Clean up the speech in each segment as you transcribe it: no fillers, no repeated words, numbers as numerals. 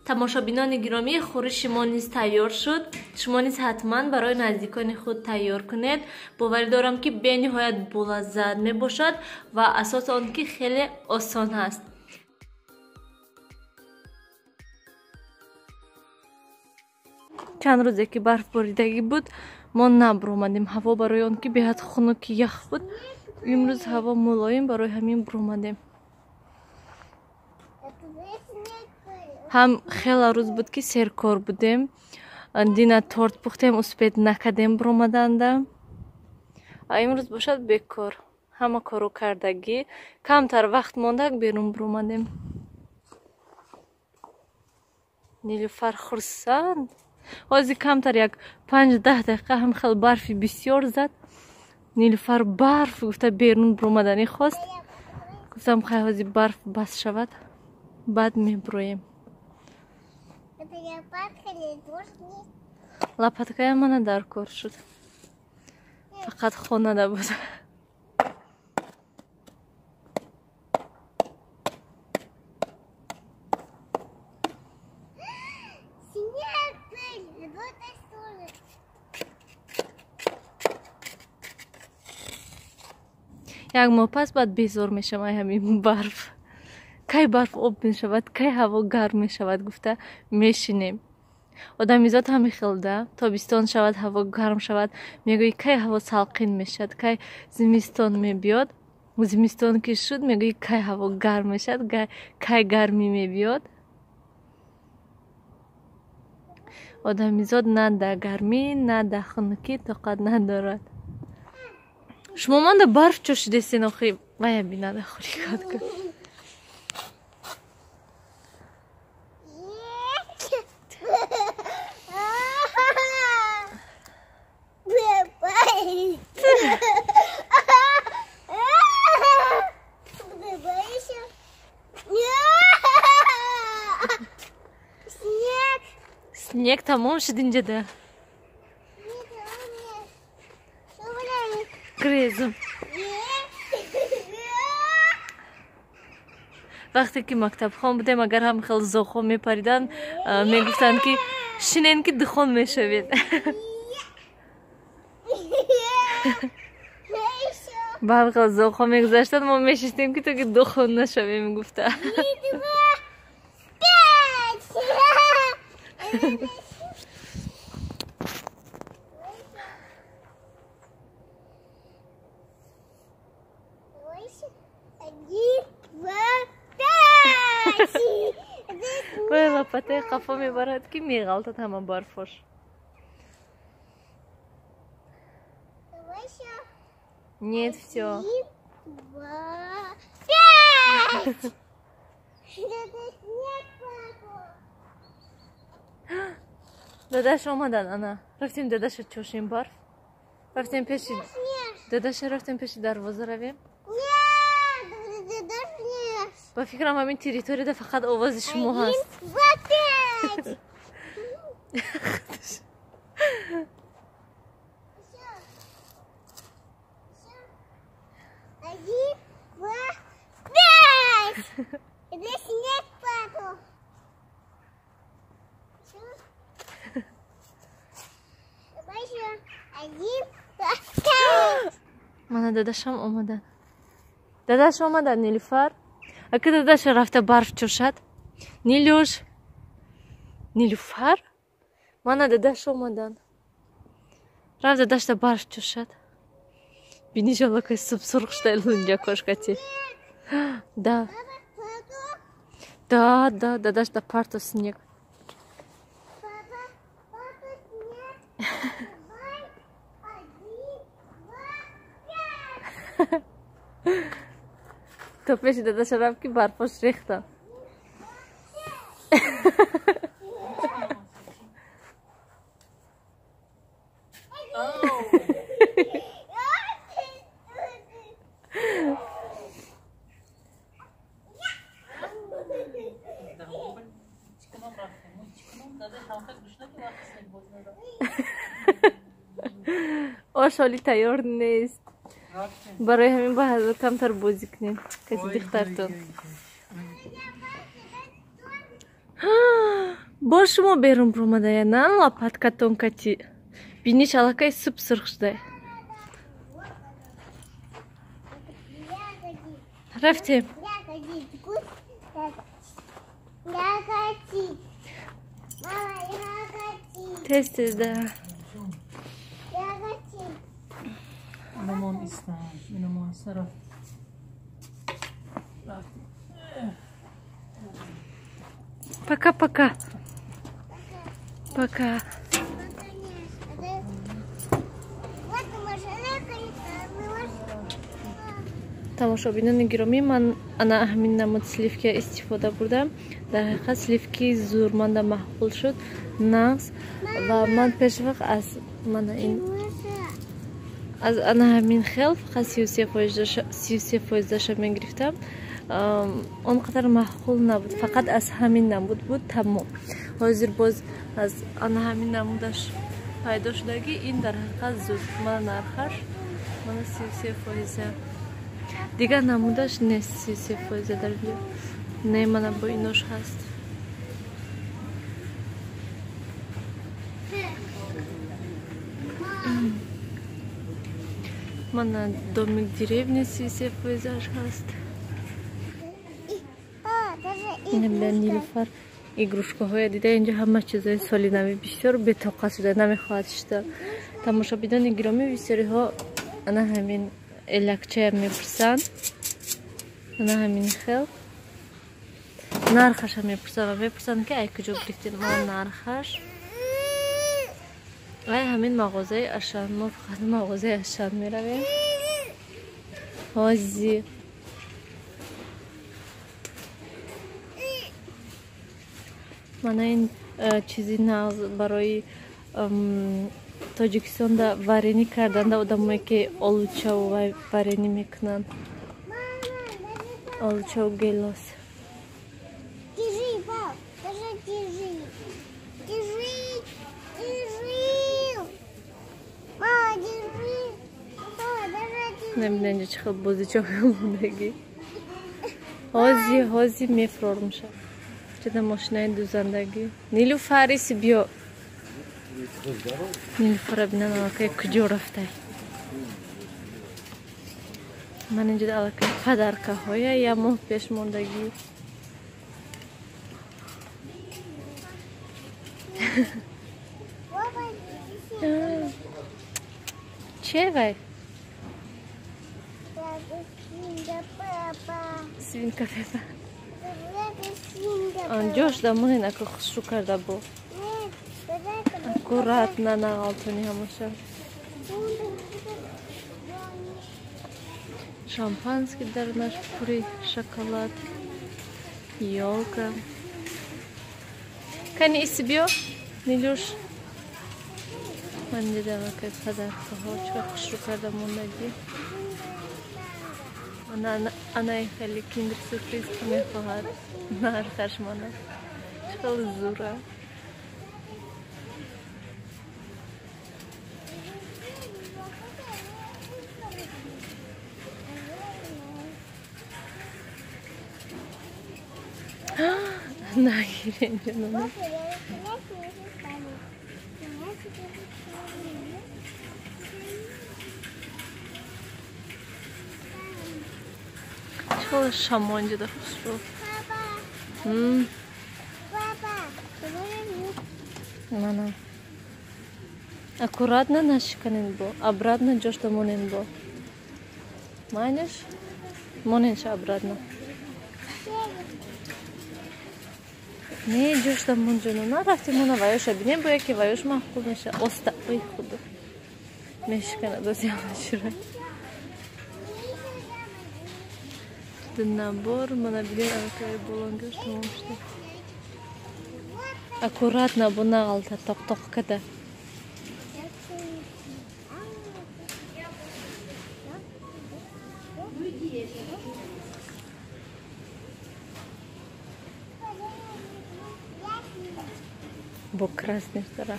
тамошобинони гиромӣ, хӯриши мо низ тайёр шуд. Шумо низ ҳатман барои наздикони худ тайёр кунед. боварӣ дорам ки бениҳоят болаззат мебошад ва асоси он ки хеле осон аст. чанд рӯзе ки барфборидагӣ буд, мо набуромадем. ҳаво барои он ки беҳад хунуки ях буд, имрӯз ҳаво мулоим, барои ҳамин буромадем. ҳам хела рӯз буд ки серкор будем. Дина торт пухтем, успед накардем буромаданда. Имрӯз бошад бекор. Ҳама кору кардагӣ. Камтар вақт мондак берун буромадем. Нилуфар хурсанд. ҳозир камтар як 5-10 дақиқа ҳам хел барфи бисёр зад. Нилуфар барф гуфта берун буромаданӣ хост. гуфтам хай ҳозир барф бас шавад, баъд мебуроем. лопаткаям мана дар кор шуд. Фақат хонада буд. як моҳ пас баъд безор мешавам ай ҳамин барф. кай барф об мешавад, кай ҳаво гарм мешавад гуфта мешинем. одамизод ҳамин хел да, тобистон шавад, ҳаво гарм шавад, мегӯӣ кай ҳаво салқин мешавад, кай зимистон мебиёд. зимистон ки шуд, мегӯӣ кай ҳаво гарм мешавад, кай гармӣ мебиёд. одамизод на да гармӣ, на да хунукӣ тоқат надорад. шумо монда барф чошидестен охи вая бинада хурикат кун. снег тамом шуд инҷода. грезум. вақте ки мактабхон будем, агар ҳам хел зохҳо мепариданд, мегуфтанд ки шинен ки духон мешавед. баъд хел зохҳо мегузаштанд, мо мешистем ки то ки духон нашавем гуфта. вай лопатаи қафо мебарад ки меғалтад ҳама барфош. нет, всё. дадаш омадан, ана рафтем дадаша чошем барф. рафтем пеши дадаша, рафтем пеши дарвоза равем. ба фикрам ҳамин территорияда фақат овози шумо ҳаст. мана дадашам омадад. дадаш омадад Нилуфар. ака дадаша рафта барф чошад. Нилуш, Нилуфар, мана дадаш омадан. рафт дадашта барф чошад. бини жалакай суб сурх шудай лунҷа кошкати. да да да дадашта парту снег. то пеши дадаша рафт ки барфош рехта. ош ҳоли тайёр нест. барои ҳамин ба ҳазор камтар бозӣ кунем. каси духтартон бошумо берун промадая на лопатка тонкати. Биниш алакай суп сырхшдай. Рафтем. Тез, да. Мамон истан, мамон сараф. Пока-пока. Пока. тамошобинони гиромӣ, ман ана ҳамин намуд сливки истифода бурдам. Дар ҳақиқат сливки зӯрманда маҳқул шуд, нағз ва ман пешвақт аз ана ҳамин хел фақат 33% мегирифтам. Он қадар маҳқул набуд, фақат аз ҳамин намуд буд тамом. Ҳозир боз аз ана ҳамин намудаш пайдо шудагӣ, ин дар ҳақиқат зуд ман нархаш мана 33%. Дигар намудаш нест 33% дар инҷо. Не, мана бо инош ҳаст. Мана домик деревни 33% ҳаст. Набиан нилуфар игрушкаҳоя дида, инҷо ҳама чизои соли нави бисёр бетоқат шуда, намехоҳад шуда. Тамошобинони гиромӣ, бисёриҳо ана ҳамин элакчаям мепурсанд, ана ҳамин хел нархашам мепурсанд ва мепурсанд ки ай куҷо гирифтин. Ман нархаш ай ҳамин мағозаи Ашан, мо фақат мағозаи Ашан меравем. Ҳози мана ин чизи нағз барои Тоҷикистонда варенӣ карданда одамое ки олучаву варенӣ мекунанд. Олучаву гелос. Набинан ҷо чӣ хел бозича мемондагӣ. Ҳози мефрор мешавад. Чида мошинаи дузандагӣ. Нилуфариси биё. Нилуфара бинан аллакай куҷо рафтай. Ман инҷода аллакай падаркаҳоя як моҳ пеш мондагӣ. Че вай? Свинка Пеппа. Ҷош дамонин ака хушрӯ карда бо. Аккуратно нағалтони ҳамаша. Шампанский дар наш пури шоколад. Ёлка. Кани иси биё, Нилюш. Ман дидам акай падаркаҳо чиқар хушрӯ карда мондагӣ. Ана хеле киндер сюрприз ки мехоҳад нархаш мана. Чӣ хел зӯра. Нагир инҷо нана. Чӣ хел шамо инҷода хушрӯ. Мана. Аккуратно нашиканен бо, обратно ҷошта монен бо. Майниш? Моненша обратно. Не, ҷошта мон ҷоно. Нарафти мона ваёша бинем, боя ки ваёш маҳқул меша. Оста, ой худо. Мешиканад оз ямашура. Набор, мана бинем алакай болонгаш тамом шуда. Аккуратно бо нағалта тоқ-тоқ када. Бо красный стара.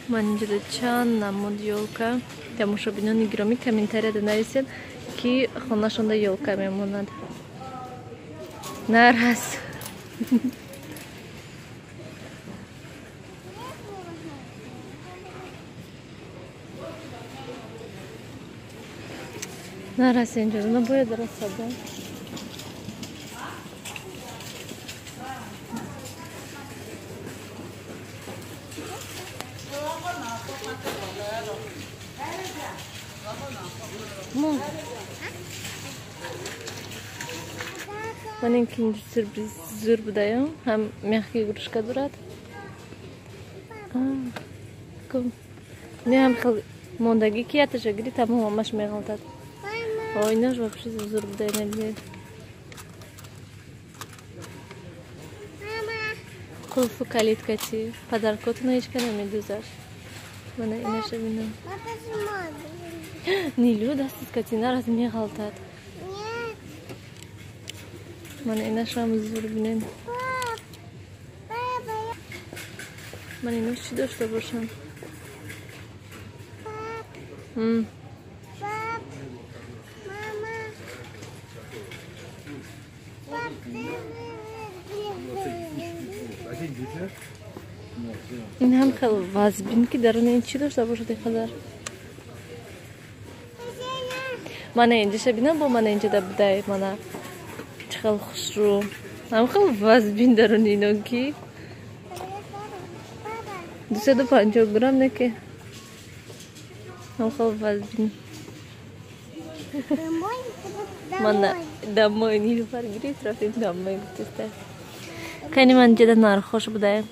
من اینجا چند نمود یولکا тамошобинони гиромӣ комментарияда нависед ки хонашонда ёлка мемонад. Нарас. Нарас инҷо, набояд расада. Маленький сюрприз зур будаем. Хам мягкий игрушка дурат. Не хам хел мондаги кияташа гири тамом мамаш мегалтад. Ой, наш вообще зур будай набиет. Кулфу калиткати. Подаркоту наичка намедузаш. Мана инаша бинам. Нилю дасти скотина раз мегалтад. Mana inasham zur binen. Mana inash chi doshta bosham. این هم خیلی وزبین که درون این چی داشته باشه دیخدار. من اینجا شبینم با من اینجا دبدای من خیلی خوش رو هم خیلی وزبین درون اینو کی 250 گرم نکه هم خیلی وزبین من دمای نیلوفر گیری طرف این دمای گفتسته خیلی من جدا نرخوش بودم